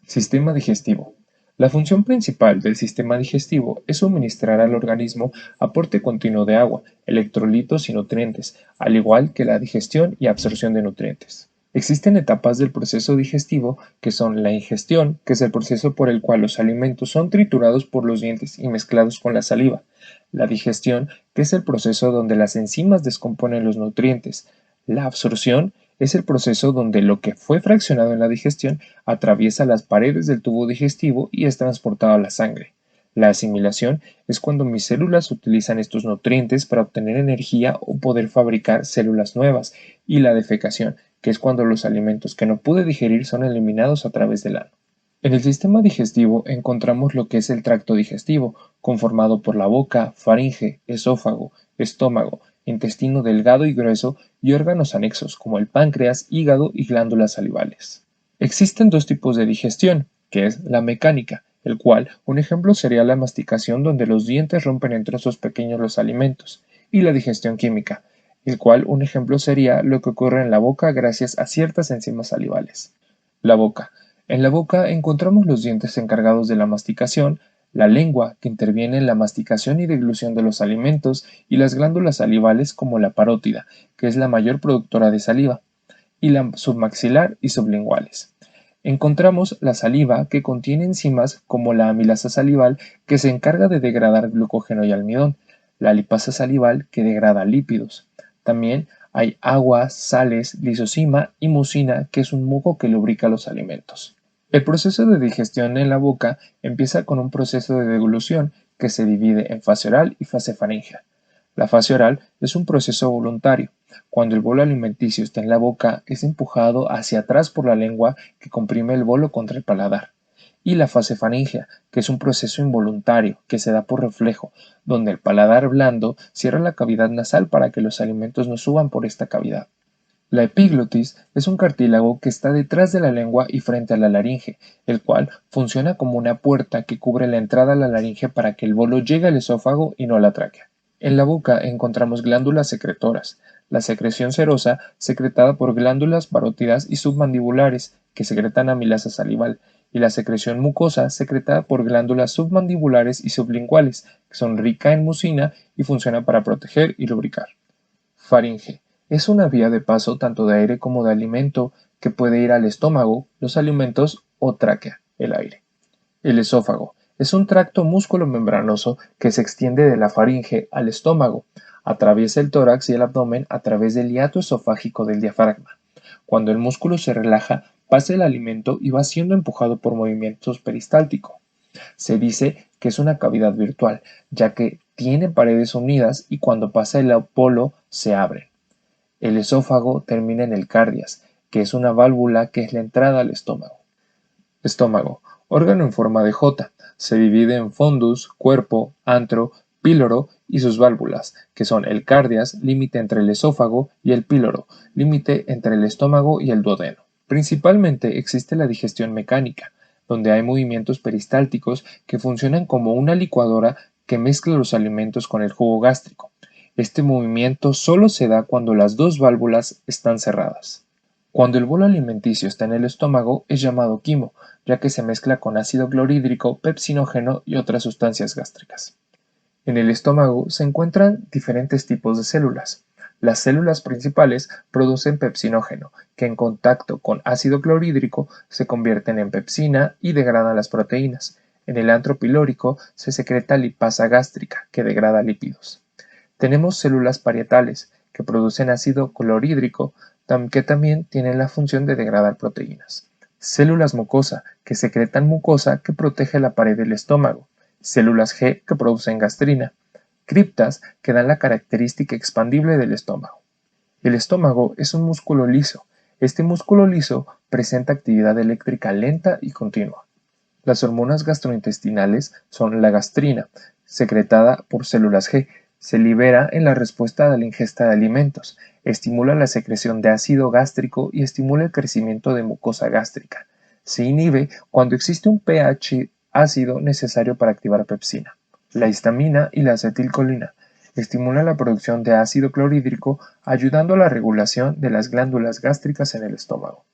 Sistema digestivo. La función principal del sistema digestivo es suministrar al organismo aporte continuo de agua, electrolitos y nutrientes, al igual que la digestión y absorción de nutrientes. Existen etapas del proceso digestivo que son la ingestión, que es el proceso por el cual los alimentos son triturados por los dientes y mezclados con la saliva. La digestión, que es el proceso donde las enzimas descomponen los nutrientes. La absorción es el proceso donde lo que fue fraccionado en la digestión atraviesa las paredes del tubo digestivo y es transportado a la sangre. La asimilación es cuando mis células utilizan estos nutrientes para obtener energía o poder fabricar células nuevas, y la defecación, que es cuando los alimentos que no pude digerir son eliminados a través del ano. En el sistema digestivo encontramos lo que es el tracto digestivo, conformado por la boca, faringe, esófago, estómago, intestino delgado y grueso y órganos anexos como el páncreas, hígado y glándulas salivales. Existen dos tipos de digestión, que es la mecánica, el cual un ejemplo sería la masticación donde los dientes rompen en trozos pequeños los alimentos, y la digestión química, el cual un ejemplo sería lo que ocurre en la boca gracias a ciertas enzimas salivales. La boca. En la boca encontramos los dientes encargados de la masticación, la lengua, que interviene en la masticación y deglución de los alimentos, y las glándulas salivales como la parótida, que es la mayor productora de saliva, y la submaxilar y sublinguales. Encontramos la saliva, que contiene enzimas como la amilasa salival, que se encarga de degradar glucógeno y almidón, la lipasa salival, que degrada lípidos. También hay agua, sales, lisozima y mucina, que es un muco que lubrica los alimentos. El proceso de digestión en la boca empieza con un proceso de deglución que se divide en fase oral y fase faríngea. La fase oral es un proceso voluntario. Cuando el bolo alimenticio está en la boca, es empujado hacia atrás por la lengua que comprime el bolo contra el paladar. Y la fase faríngea, que es un proceso involuntario que se da por reflejo, donde el paladar blando cierra la cavidad nasal para que los alimentos no suban por esta cavidad. La epiglotis es un cartílago que está detrás de la lengua y frente a la laringe, el cual funciona como una puerta que cubre la entrada a la laringe para que el bolo llegue al esófago y no a la tráquea. En la boca encontramos glándulas secretoras, la secreción serosa secretada por glándulas parótidas y submandibulares que secretan amilasa salival, y la secreción mucosa secretada por glándulas submandibulares y sublinguales, que son ricas en mucina y funciona para proteger y lubricar. Faringe. Es una vía de paso tanto de aire como de alimento que puede ir al estómago, los alimentos o tráquea, el aire. El esófago. Es un tracto músculo-membranoso que se extiende de la faringe al estómago, atraviesa el tórax y el abdomen a través del hiato esofágico del diafragma. Cuando el músculo se relaja, pasa el alimento y va siendo empujado por movimientos peristálticos. Se dice que es una cavidad virtual, ya que tiene paredes unidas y cuando pasa el polo se abre. El esófago termina en el cardias, que es una válvula que es la entrada al estómago. Estómago, órgano en forma de J, se divide en fondus, cuerpo, antro, píloro y sus válvulas, que son el cardias, límite entre el esófago, y el píloro, límite entre el estómago y el duodeno. Principalmente existe la digestión mecánica, donde hay movimientos peristálticos que funcionan como una licuadora que mezcla los alimentos con el jugo gástrico. Este movimiento solo se da cuando las dos válvulas están cerradas. Cuando el bolo alimenticio está en el estómago es llamado quimo, ya que se mezcla con ácido clorhídrico, pepsinógeno y otras sustancias gástricas. En el estómago se encuentran diferentes tipos de células. Las células principales producen pepsinógeno, que en contacto con ácido clorhídrico se convierten en pepsina y degradan las proteínas. En el antro pilórico se secreta lipasa gástrica, que degrada lípidos. Tenemos células parietales, que producen ácido clorhídrico, que también tienen la función de degradar proteínas. Células mucosa, que secretan mucosa que protege la pared del estómago. Células G, que producen gastrina. Criptas, que dan la característica expandible del estómago. El estómago es un músculo liso. Este músculo liso presenta actividad eléctrica lenta y continua. Las hormonas gastrointestinales son la gastrina, secretada por células G, se libera en la respuesta a la ingesta de alimentos, estimula la secreción de ácido gástrico y estimula el crecimiento de mucosa gástrica. Se inhibe cuando existe un pH ácido necesario para activar pepsina. La histamina y la acetilcolina estimula la producción de ácido clorhídrico, ayudando a la regulación de las glándulas gástricas en el estómago.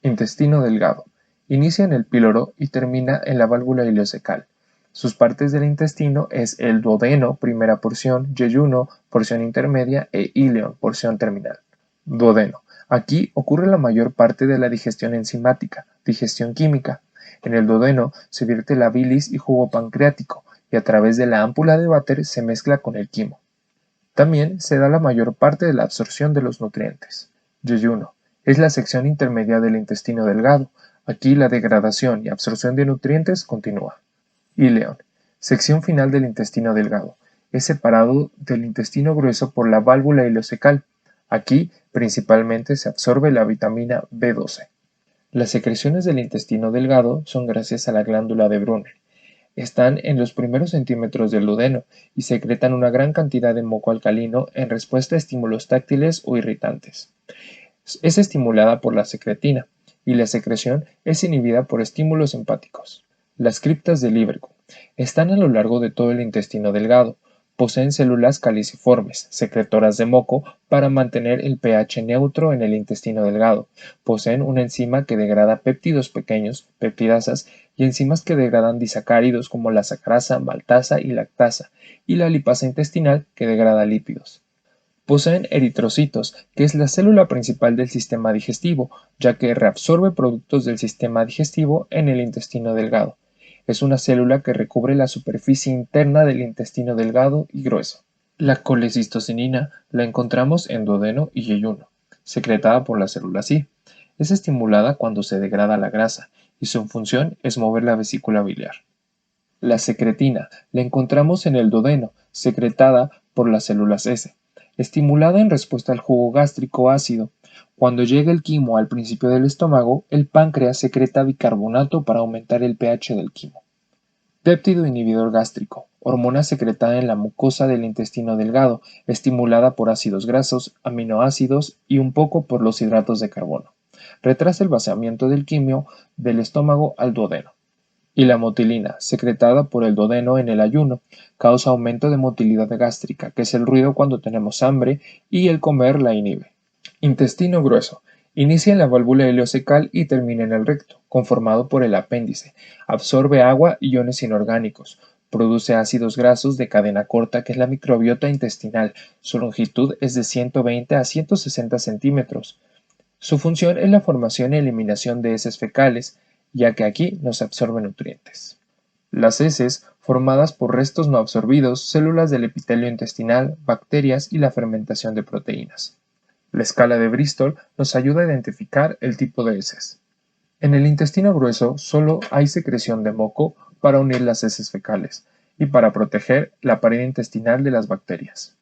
Intestino delgado. Inicia en el píloro y termina en la válvula ileocecal. Sus partes del intestino es el duodeno, primera porción, yeyuno, porción intermedia e íleon, porción terminal. Duodeno. Aquí ocurre la mayor parte de la digestión enzimática, digestión química. En el duodeno se vierte la bilis y jugo pancreático, y a través de la ámpula de váter se mezcla con el quimo. También se da la mayor parte de la absorción de los nutrientes. Yeyuno. Es la sección intermedia del intestino delgado. Aquí la degradación y absorción de nutrientes continúa. Íleon. Sección final del intestino delgado. Es separado del intestino grueso por la válvula ileocecal. Aquí principalmente se absorbe la vitamina B12. Las secreciones del intestino delgado son gracias a la glándula de Brunner. Están en los primeros centímetros del duodeno y secretan una gran cantidad de moco alcalino en respuesta a estímulos táctiles o irritantes. Es estimulada por la secretina y la secreción es inhibida por estímulos empáticos. Las criptas del Lieberkühn están a lo largo de todo el intestino delgado. Poseen células caliciformes, secretoras de moco, para mantener el pH neutro en el intestino delgado. Poseen una enzima que degrada péptidos pequeños, peptidasas, y enzimas que degradan disacáridos como la sacarasa, maltasa y lactasa, y la lipasa intestinal que degrada lípidos. Poseen eritrocitos, que es la célula principal del sistema digestivo, ya que reabsorbe productos del sistema digestivo en el intestino delgado. Es una célula que recubre la superficie interna del intestino delgado y grueso. La colecistocinina la encontramos en duodeno y yeyuno, secretada por la célula Si. Es estimulada cuando se degrada la grasa, y su función es mover la vesícula biliar. La secretina la encontramos en el duodeno, secretada por las células S, estimulada en respuesta al jugo gástrico ácido. Cuando llega el quimo al principio del estómago, el páncreas secreta bicarbonato para aumentar el pH del quimo. Péptido inhibidor gástrico, hormona secretada en la mucosa del intestino delgado, estimulada por ácidos grasos, aminoácidos y un poco por los hidratos de carbono. Retrasa el vaciamiento del quimio del estómago al duodeno. Y la motilina, secretada por el duodeno en el ayuno, causa aumento de motilidad gástrica, que es el ruido cuando tenemos hambre, y el comer la inhibe. Intestino grueso. Inicia en la válvula ileocecal y termina en el recto, conformado por el apéndice. Absorbe agua y iones inorgánicos. Produce ácidos grasos de cadena corta, que es la microbiota intestinal. Su longitud es de 120 a 160 centímetros. Su función es la formación y eliminación de heces fecales, ya que aquí no se absorben nutrientes. Las heces, formadas por restos no absorbidos, células del epitelio intestinal, bacterias y la fermentación de proteínas. La escala de Bristol nos ayuda a identificar el tipo de heces. En el intestino grueso solo hay secreción de moco para unir las heces fecales y para proteger la pared intestinal de las bacterias.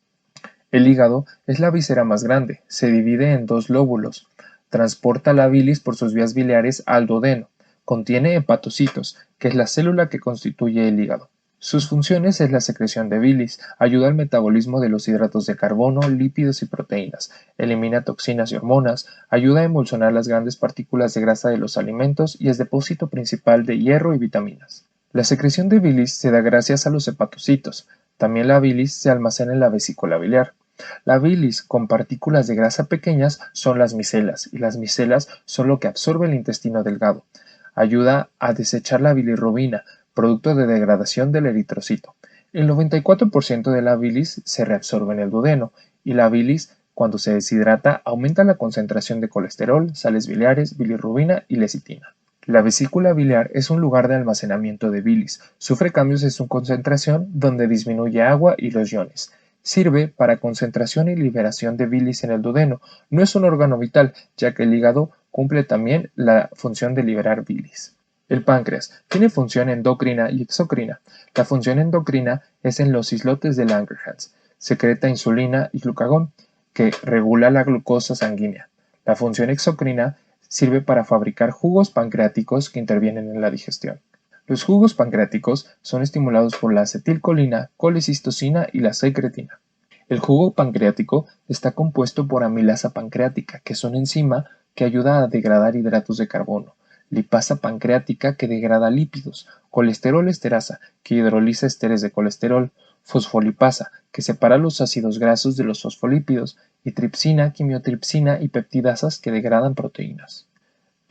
El hígado es la víscera más grande, se divide en dos lóbulos, transporta la bilis por sus vías biliares al duodeno, contiene hepatocitos, que es la célula que constituye el hígado. Sus funciones es la secreción de bilis, ayuda al metabolismo de los hidratos de carbono, lípidos y proteínas, elimina toxinas y hormonas, ayuda a emulsionar las grandes partículas de grasa de los alimentos y es depósito principal de hierro y vitaminas. La secreción de bilis se da gracias a los hepatocitos. También la bilis se almacena en la vesícula biliar. La bilis con partículas de grasa pequeñas son las micelas, y las micelas son lo que absorbe el intestino delgado. Ayuda a desechar la bilirrubina, producto de degradación del eritrocito. El 94% de la bilis se reabsorbe en el duodeno, y la bilis, cuando se deshidrata, aumenta la concentración de colesterol, sales biliares, bilirrubina y lecitina. La vesícula biliar es un lugar de almacenamiento de bilis. Sufre cambios en su concentración donde disminuye agua y los iones. Sirve para concentración y liberación de bilis en el duodeno. No es un órgano vital, ya que el hígado cumple también la función de liberar bilis. El páncreas tiene función endocrina y exocrina. La función endocrina es en los islotes de Langerhans. Secreta insulina y glucagón, que regula la glucosa sanguínea. La función exocrina sirve para fabricar jugos pancreáticos que intervienen en la digestión. Los jugos pancreáticos son estimulados por la acetilcolina, colecistocina y la secretina. El jugo pancreático está compuesto por amilasa pancreática, que es una enzima que ayuda a degradar hidratos de carbono, lipasa pancreática que degrada lípidos, colesterol esterasa que hidroliza esteres de colesterol, fosfolipasa que separa los ácidos grasos de los fosfolípidos y tripsina, quimiotripsina y peptidasas que degradan proteínas.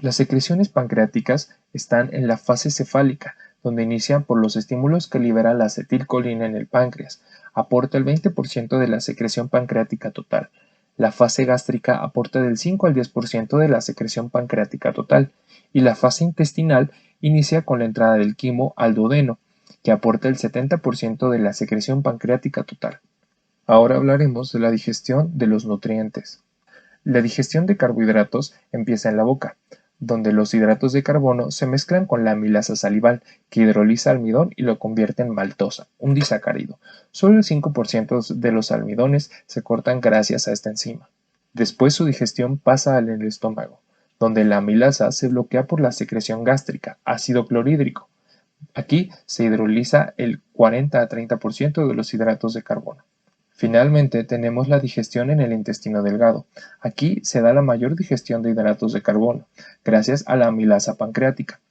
Las secreciones pancreáticas están en la fase cefálica, donde inician por los estímulos que libera la acetilcolina en el páncreas. Aporta el 20% de la secreción pancreática total. La fase gástrica aporta del 5 al 10% de la secreción pancreática total. Y la fase intestinal inicia con la entrada del quimo al duodeno, que aporta el 70% de la secreción pancreática total. Ahora hablaremos de la digestión de los nutrientes. La digestión de carbohidratos empieza en la boca, donde los hidratos de carbono se mezclan con la amilasa salival, que hidroliza almidón y lo convierte en maltosa, un disacárido. Solo el 5% de los almidones se cortan gracias a esta enzima. Después su digestión pasa al estómago, donde la amilasa se bloquea por la secreción gástrica, ácido clorhídrico. Aquí se hidroliza el 40 a 30% de los hidratos de carbono. Finalmente, tenemos la digestión en el intestino delgado. Aquí se da la mayor digestión de hidratos de carbono, gracias a la amilasa pancreática.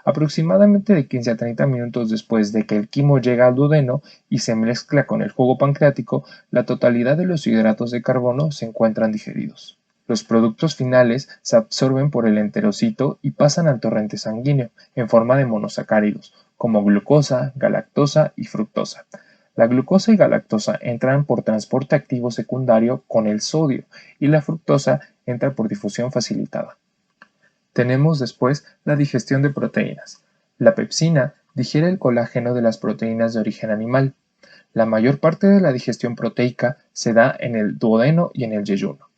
Aproximadamente de 15 a 30 minutos después de que el quimo llega al duodeno y se mezcla con el jugo pancreático, la totalidad de los hidratos de carbono se encuentran digeridos. Los productos finales se absorben por el enterocito y pasan al torrente sanguíneo en forma de monosacáridos, como glucosa, galactosa y fructosa. La glucosa y galactosa entran por transporte activo secundario con el sodio y la fructosa entra por difusión facilitada. Tenemos después la digestión de proteínas. La pepsina digiere el colágeno de las proteínas de origen animal. La mayor parte de la digestión proteica se da en el duodeno y en el yeyuno.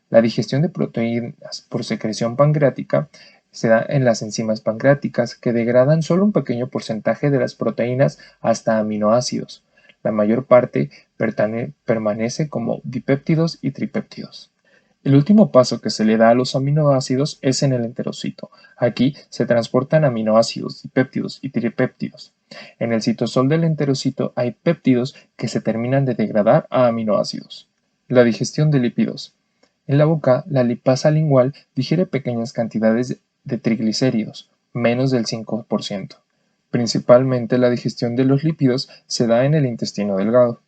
La digestión de proteínas por secreción pancreática se da en las enzimas pancreáticas que degradan solo un pequeño porcentaje de las proteínas hasta aminoácidos. La mayor parte permanece como dipéptidos y tripéptidos. El último paso que se le da a los aminoácidos es en el enterocito. Aquí se transportan aminoácidos, dipéptidos y tripéptidos. En el citosol del enterocito hay péptidos que se terminan de degradar a aminoácidos. La digestión de lípidos. En la boca, la lipasa lingual digiere pequeñas cantidades de triglicéridos, menos del 5%. Principalmente la digestión de los lípidos se da en el intestino delgado.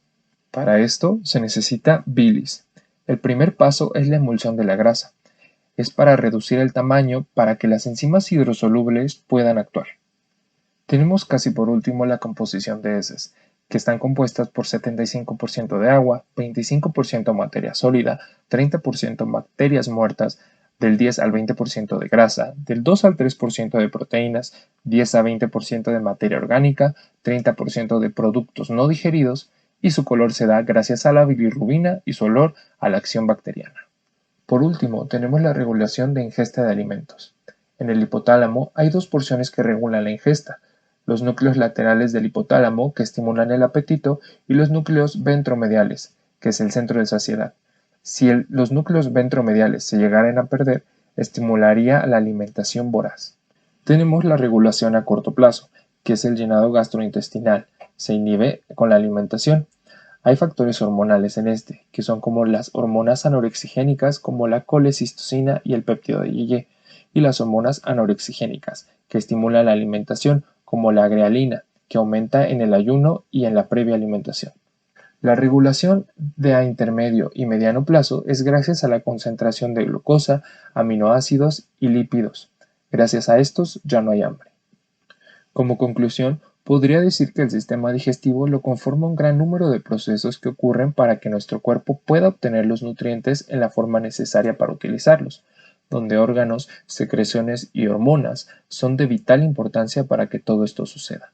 Para esto se necesita bilis. El primer paso es la emulsión de la grasa. Es para reducir el tamaño para que las enzimas hidrosolubles puedan actuar. Tenemos casi por último la composición de heces, que están compuestas por 75% de agua, 25% materia sólida, 30% bacterias muertas, del 10 al 20% de grasa, del 2 al 3% de proteínas, 10 a 20% de materia orgánica, 30% de productos no digeridos, y su color se da gracias a la bilirrubina y su olor a la acción bacteriana. Por último, tenemos la regulación de ingesta de alimentos. En el hipotálamo hay dos porciones que regulan la ingesta: los núcleos laterales del hipotálamo, que estimulan el apetito, y los núcleos ventromediales, que es el centro de saciedad. Si los núcleos ventromediales se llegaran a perder, estimularía la alimentación voraz. Tenemos la regulación a corto plazo, que es el llenado gastrointestinal. Se inhibe con la alimentación. Hay factores hormonales en este, que son como las hormonas anorexigénicas como la colecistocina y el péptido de Guillet, y las hormonas anorexigénicas, que estimulan la alimentación, como la grealina, que aumenta en el ayuno y en la previa alimentación. La regulación de a intermedio y mediano plazo es gracias a la concentración de glucosa, aminoácidos y lípidos. Gracias a estos ya no hay hambre. Como conclusión, podría decir que el sistema digestivo lo conforma un gran número de procesos que ocurren para que nuestro cuerpo pueda obtener los nutrientes en la forma necesaria para utilizarlos, donde órganos, secreciones y hormonas son de vital importancia para que todo esto suceda.